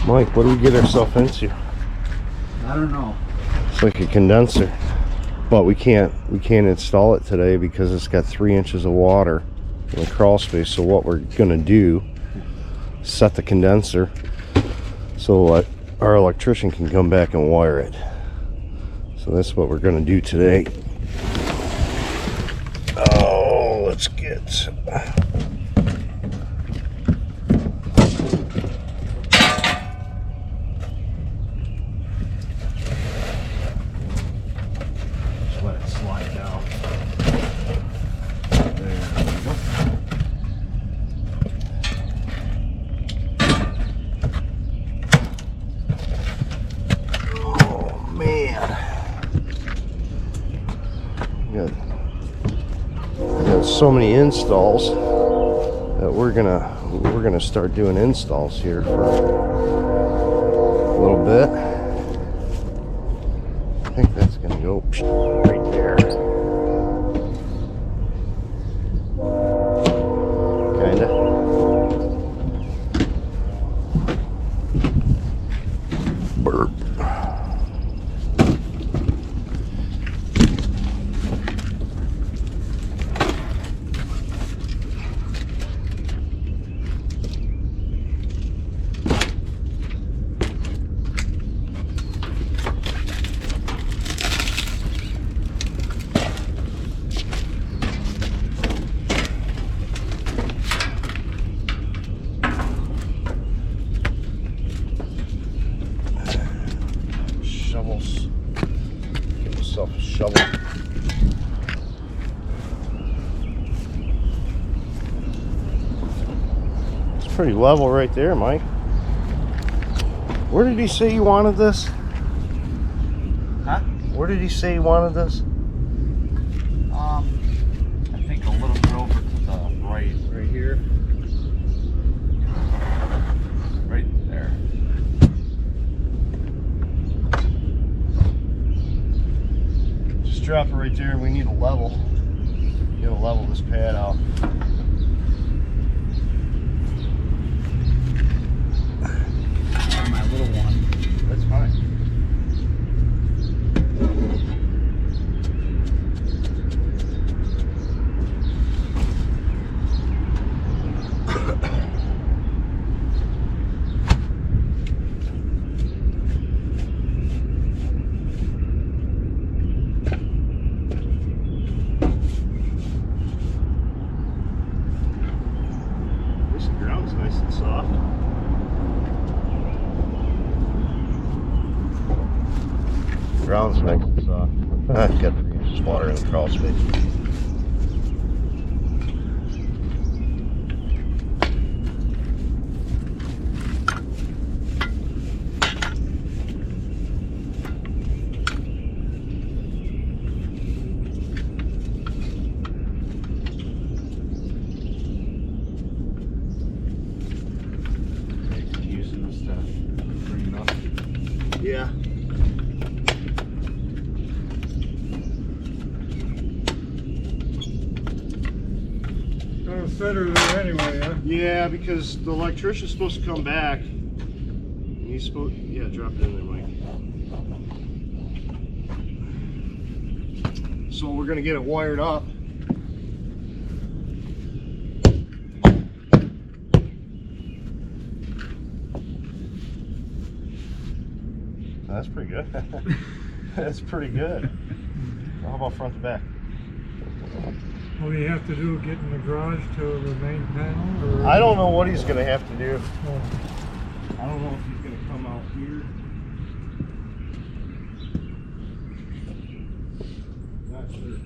Mike, what do we get ourselves into? I don't know. It's like a condenser, but we can't install it today because it's got 3 inches of water in the crawl space. So what we're gonna do, set the condenser so our electrician can come back and wire it. So that's what we're gonna do today. Oh, let's get so many installs that we're gonna start doing installs here for a little bit. I think that's gonna go right there. Kinda. Burp. Give yourself a shovel. It's pretty level right there, Mike. Where did he say he wanted this? Huh? Where did he say he wanted this? I think a little bit over to the right here. Right there. Drop it right there. We need a level. You gotta level this pad out. My little one. That's fine. Nice and soft. Ground's nice and soft. I've got 3 inches water in the crawl space. Yeah. Gonna set her there anyway, huh? Yeah, because the electrician's supposed to come back. He's supposed, yeah, drop it in there, Mike. So we're gonna get it wired up. That's pretty good. That's pretty good. How about front to back? What do you have to do? Get in the garage to the main panel? Or? I don't know what he's going to have to do. Oh. I don't know if he's going to come out here. Not sure.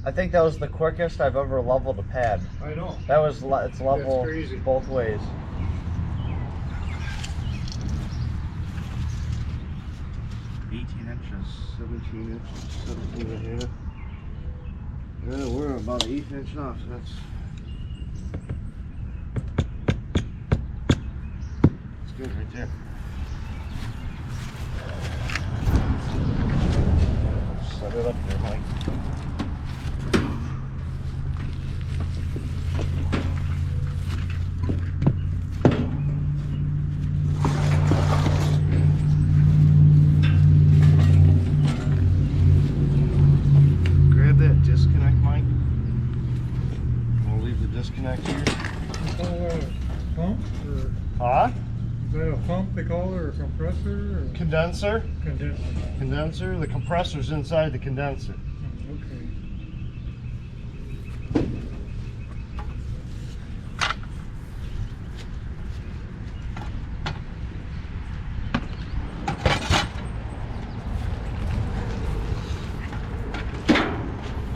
I think that was the quickest I've ever leveled a pad. I know. That was, it's level both ways. 18 inches. 17 inches, 17 and a half. Yeah, we're about 1/8 inch off. So that's Good right there. Set it up there, Mike. Grab that disconnect, Mike. We'll leave the disconnect here. Pump or Huh? is that a pump they call it, or a compressor or Condenser? condenser? Condenser. The compressor's inside the condenser. Okay.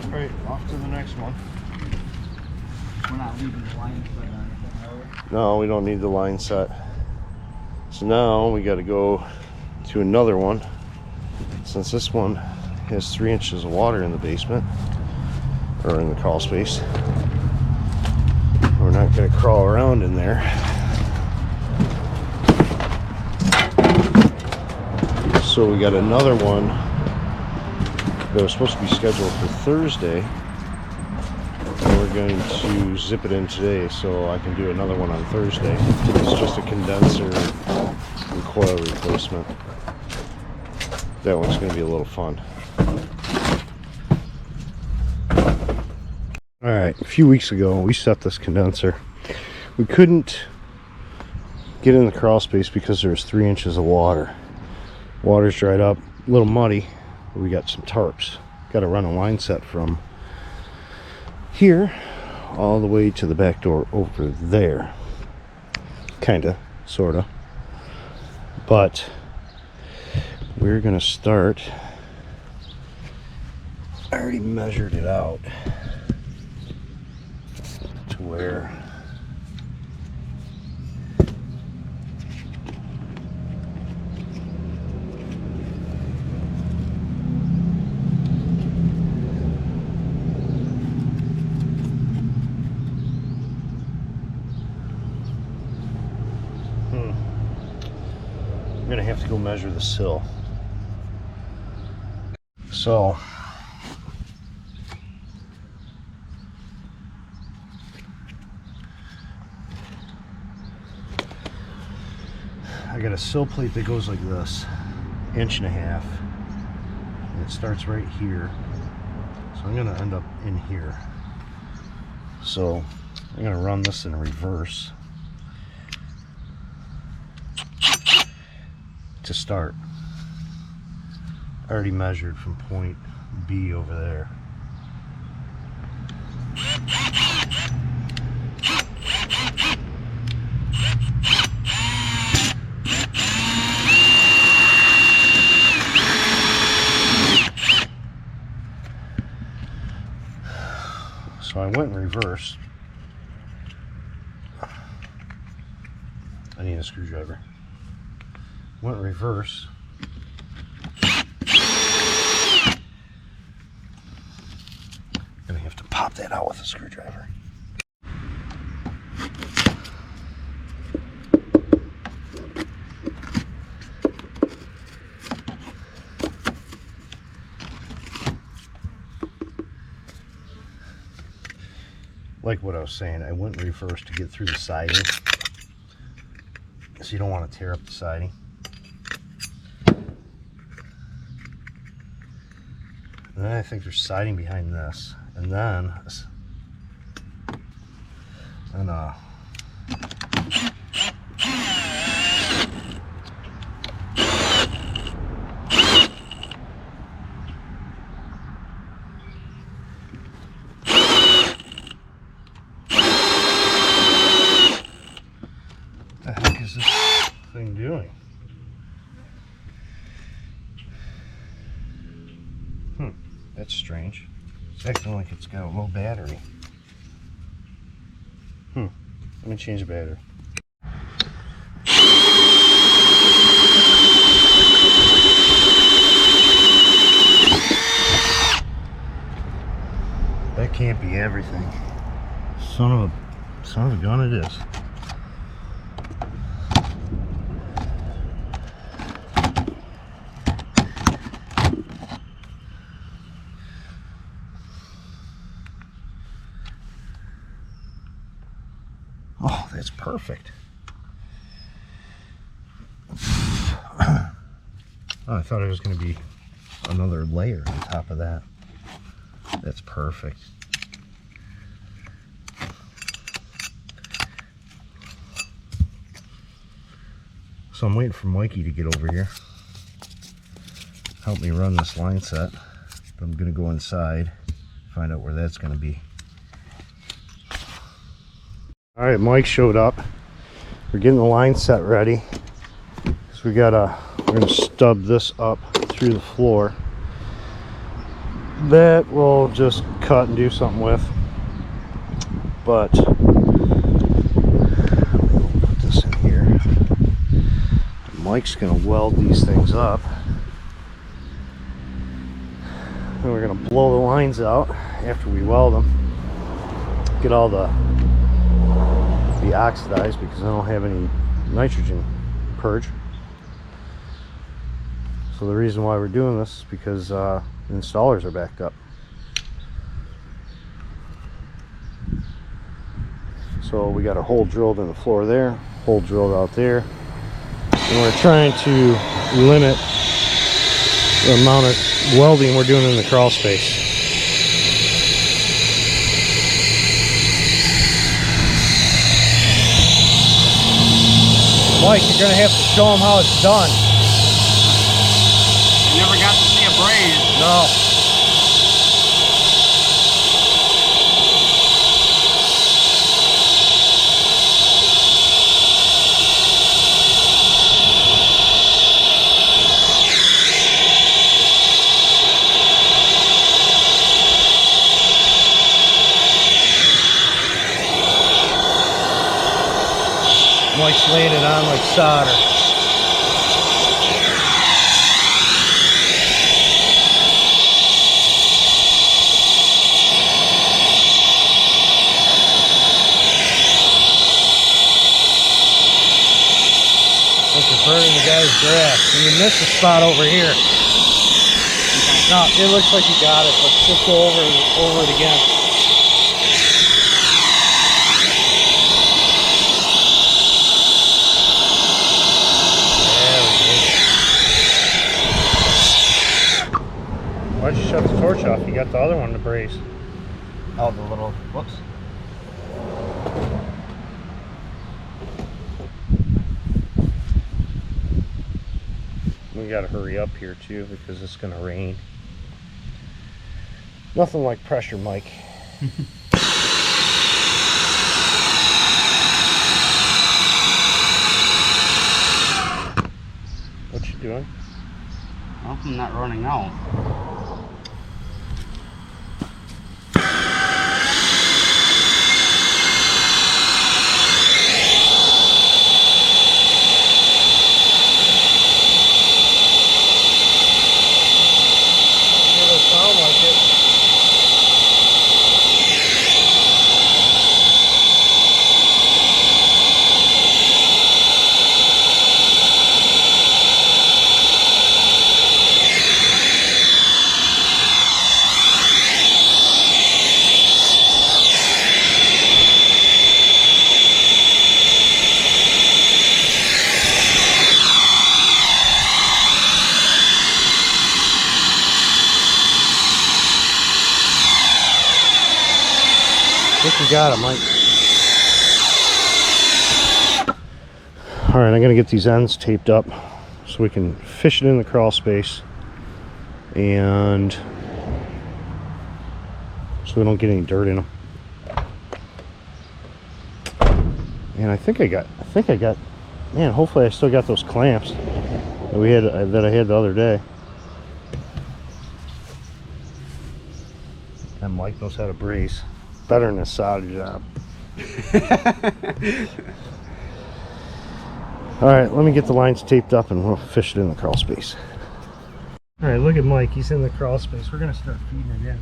Alright, off to the next one. We're not leaving the line set on anything, are we? No, we don't need the line set. So now we got to go to another one. Since this one has 3 inches of water in the basement, or in the crawl space, we're not going to crawl around in there. So we got another one that was supposed to be scheduled for Thursday, and we're going to zip it in today so I can do another one on Thursday. It's just a condenser and coil replacement. That one's going to be a little fun. Alright, a few weeks ago we set this condenser. We couldn't get in the crawl space because there was 3 inches of water. Water's dried up, a little muddy. We got some tarps. Got to run a line set from here all the way to the back door over there. Kinda, sorta. But we're gonna start. I already measured it out to where I'm gonna have to go measure the sill. So I got a sill plate that goes like this, 1.5 inches, and it starts right here. So I'm gonna end up in here. So I'm gonna run this in reverse to start. I already measured from point B over there. So I went in reverse. I need a screwdriver. Went in reverse. Gonna have to pop that out with a screwdriver. Like what I was saying, I went in reverse to get through the siding, so you don't want to tear up the siding. And then I think there's siding behind this, and then what the heck is this thing doing? That's strange. It's acting like it's got a low battery. Let me change the battery. That can't be everything. Son of a gun, it is. Oh, that's perfect. Oh, I thought it was going to be another layer on top of that. That's perfect. So I'm waiting for Mikey to get over here, help me run this line set. But I'm going to go inside, find out where that's going to be. All right, Mike showed up. We're getting the line set ready. So we're going to stub this up through the floor. That we'll just cut and do something with. But we'll put this in here. Mike's going to weld these things up. And we're going to blow the lines out after we weld them. Get all the oxidized because I don't have any nitrogen purge. So the reason why we're doing this is because the installers are backed up. So we got a hole drilled in the floor there, hole drilled out there, and we're trying to limit the amount of welding we're doing in the crawl space. Mike, you're going to have to show them how it's done. I never got to see a braze. No. Mike's laying it on like solder. Look, you're burning the guy's grass. And you missed a spot over here. No, it looks like you got it, but just go over it again. Why'd you shut the torch off? You got the other one to braze. Oh, the little, whoops. We gotta hurry up here too because it's gonna rain. Nothing like pressure, Mike. What you doing? Well, I'm not running out. I think you got it, Mike. Alright, I'm going to get these ends taped up so we can fish it in the crawl space and so we don't get any dirt in them. And I think I got, man, hopefully I still got those clamps that I had the other day. And Mike knows how to braze. Better than a solder job. Alright, let me get the lines taped up and we'll fish it in the crawl space. Alright, look at Mike. He's in the crawl space. We're going to start feeding it in.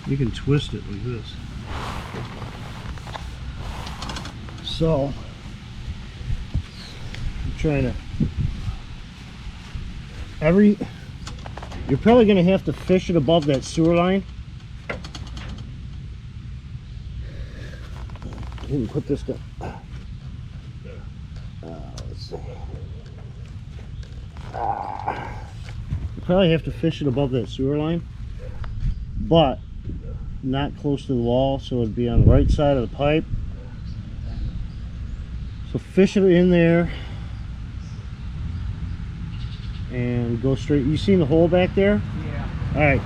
You can twist it like this. So I'm trying to you're probably going to have to fish it above that sewer line. You can put this down. Let's see. You probably have to fish it above that sewer line, but not close to the wall, so it'd be on the right side of the pipe. So fish it in there and go straight. You seen the hole back there? Yeah. All right.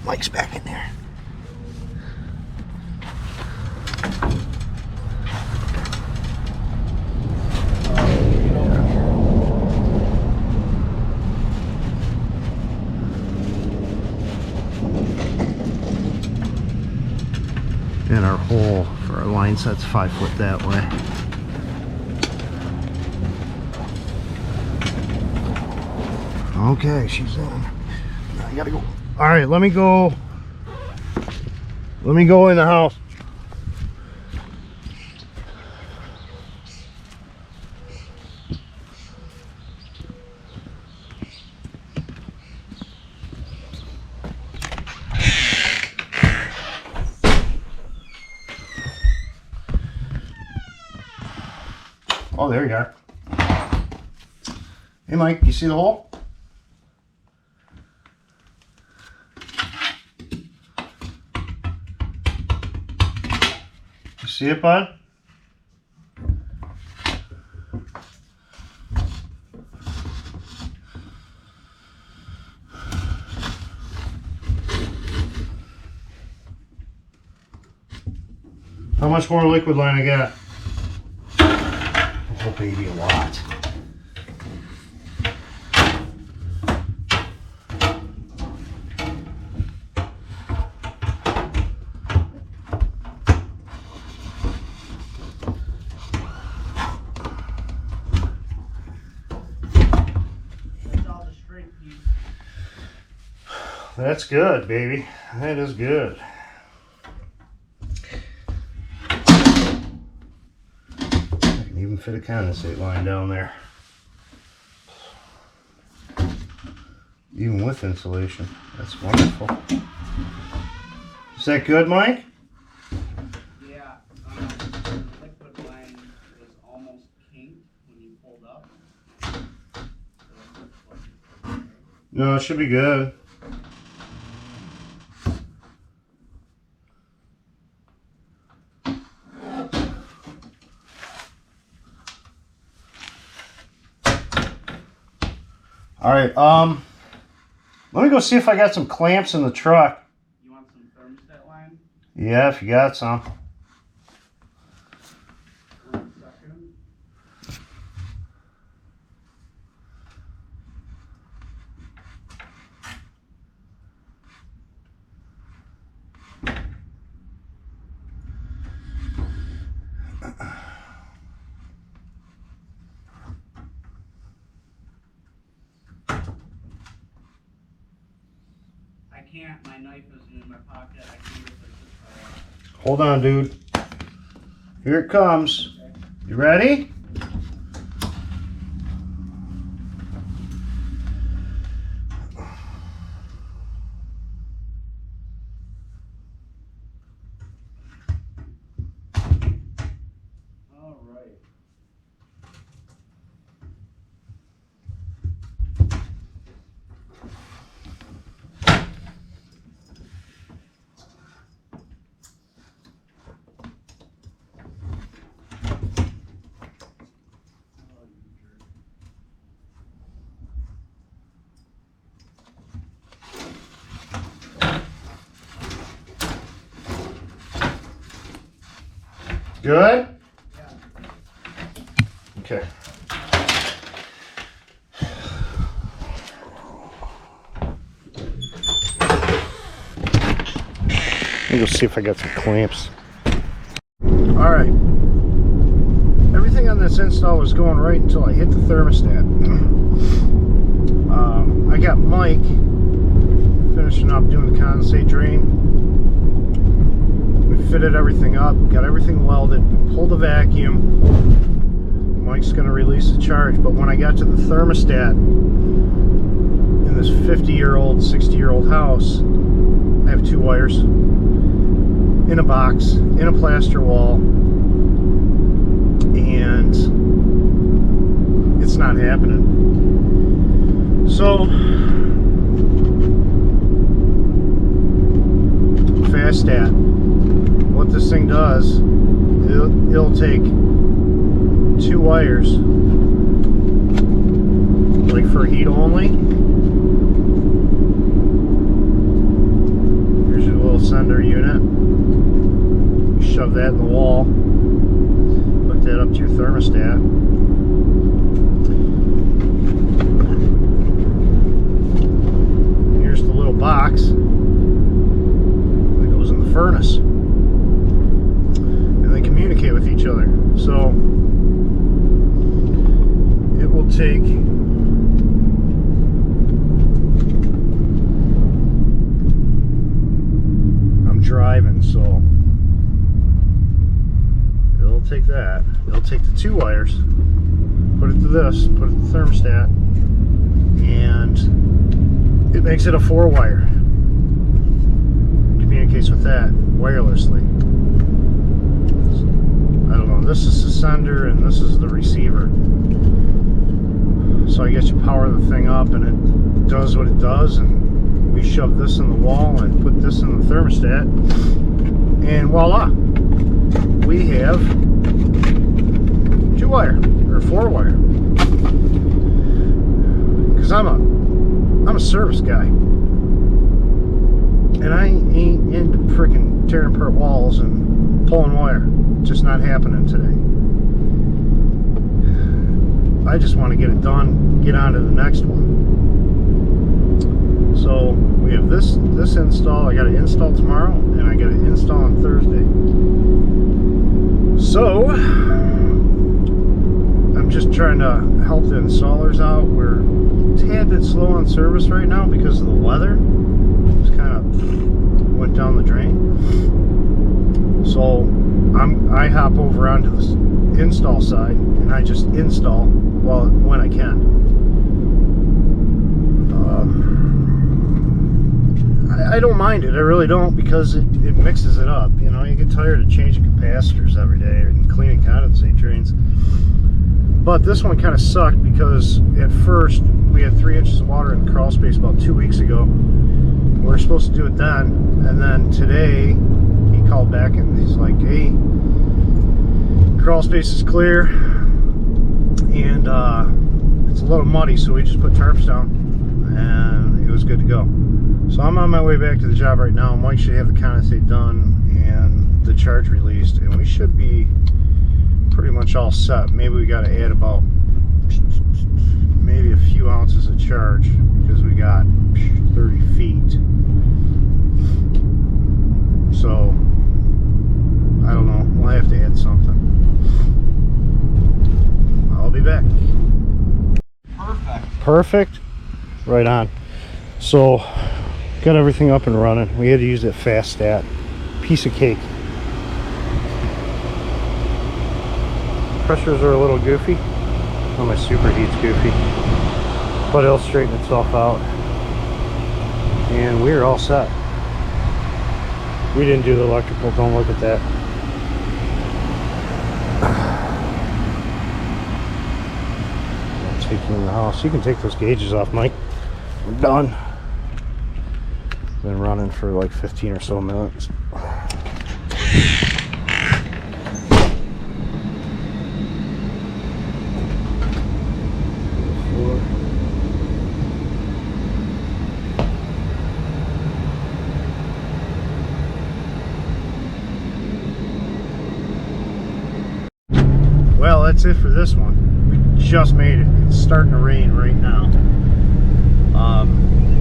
Mike's back in there. And our hole for our line set's 5 foot that way. Okay, she's in. Now I gotta go. All right, let me go in the house. Oh, there you are. Hey, Mike, you see the hole? You see it, bud? How much more liquid line I got? Oh, baby, a lot. That's good, baby. That is good. Even fit a condensate line down there, even with insulation. That's wonderful. Is that good, Mike? Yeah, the liquid line was almost kinked when you pulled up. No, it should be good. All right, let me go see if I got some clamps in the truck. You want some thermostat line? Yeah, if you got some. 1 second. I can't, my knife isn't in my pocket. I can't get this. Hold on, dude. Here it comes. You ready? All right. Good? Yeah. Okay. Let me go see if I got some clamps. All right. Then this install was going right until I hit the thermostat. I got Mike finishing up doing the condensate drain. We fitted everything up, got everything welded, pulled the vacuum. Mike's going to release the charge, but when I got to the thermostat in this 50-year-old, 60-year-old house, I have 2 wires in a box, in a plaster wall, and it's not happening. So fast stat, what this thing does, it'll take 2 wires, like for heat only. Here's your little sender unit. You shove that in the wall, hook that up to your thermostat. Here's the little box that goes in the furnace, and they communicate with each other. So it will take driving, so it'll take that. It'll take the 2 wires, put it to this, put it to the thermostat, and it makes it a 4-wire. Communicates with that wirelessly. I don't know, this is the sender and this is the receiver. So I guess you power the thing up and it does what it does, and we shove this in the wall and put this in the thermostat, and voila, we have 2-wire or 4-wire. Because I'm a service guy, and I ain't into freaking tearing apart walls and pulling wire. Just not happening today. I just want to get it done, get on to the next one. So we have this install. I got to install tomorrow, and I got to install on Thursday. So I'm just trying to help the installers out. We're a tad bit slow on service right now because of the weather. It's kind of went down the drain. So I hop over onto the install side, and I just install when I can. I don't mind it, I really don't, because it mixes it up. You know, you get tired of changing capacitors every day and cleaning condensate drains. But this one kind of sucked because at first we had 3 inches of water in the crawl space about 2 weeks ago. We were supposed to do it then, and then today he called back and he's like, hey, crawl space is clear, and it's a little muddy, so we just put tarps down and it was good to go. So I'm on my way back to the job right now. Mike should have the condensate done and the charge released, and we should be pretty much all set. Maybe we got to add about maybe a few ounces of charge because we got 30 feet. So I don't know, we'll have to add something. I'll be back. Perfect. Right on. So got everything up and running. We had to use that fast stat. Piece of cake. Pressures are a little goofy. Well, my superheat's goofy, but it'll straighten itself out, and we're all set. We didn't do the electrical, don't look at that. I'll take you in the house. You can take those gauges off, Mike. We're done. Been running for like 15 or so minutes. Well, that's it for this one. We just made it. It's starting to rain right now.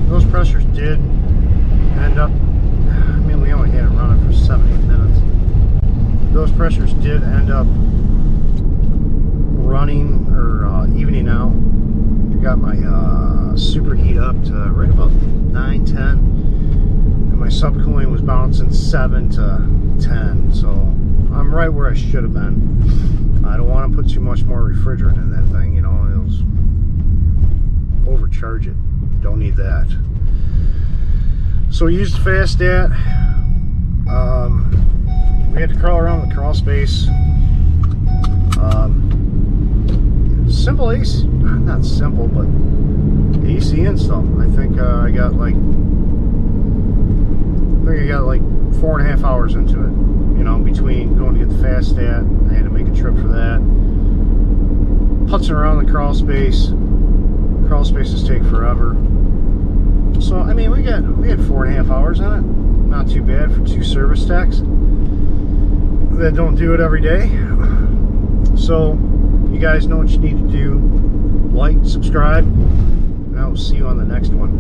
Those pressures did end up, I mean, we only had it running for 7-8 minutes. Those pressures did end up running or evening out. I got my superheat up to right about 9-10, and my subcooling was bouncing 7 to 10. So I'm right where I should have been. I don't want to put too much more refrigerant in that thing, you know. It'll overcharge it. Don't need that. So we used the fast stat. We had to crawl around the crawl space. Simple AC, not simple, but AC install. I think I got like 4.5 hours into it. You know, between going to get the fast stat, I had to make a trip for that. Putzing around the crawl space. Crawl spaces take forever. So I mean, we had 4.5 hours on it. Not too bad for 2 service techs that don't do it every day. So you guys know what you need to do. Like, subscribe, and I will see you on the next one.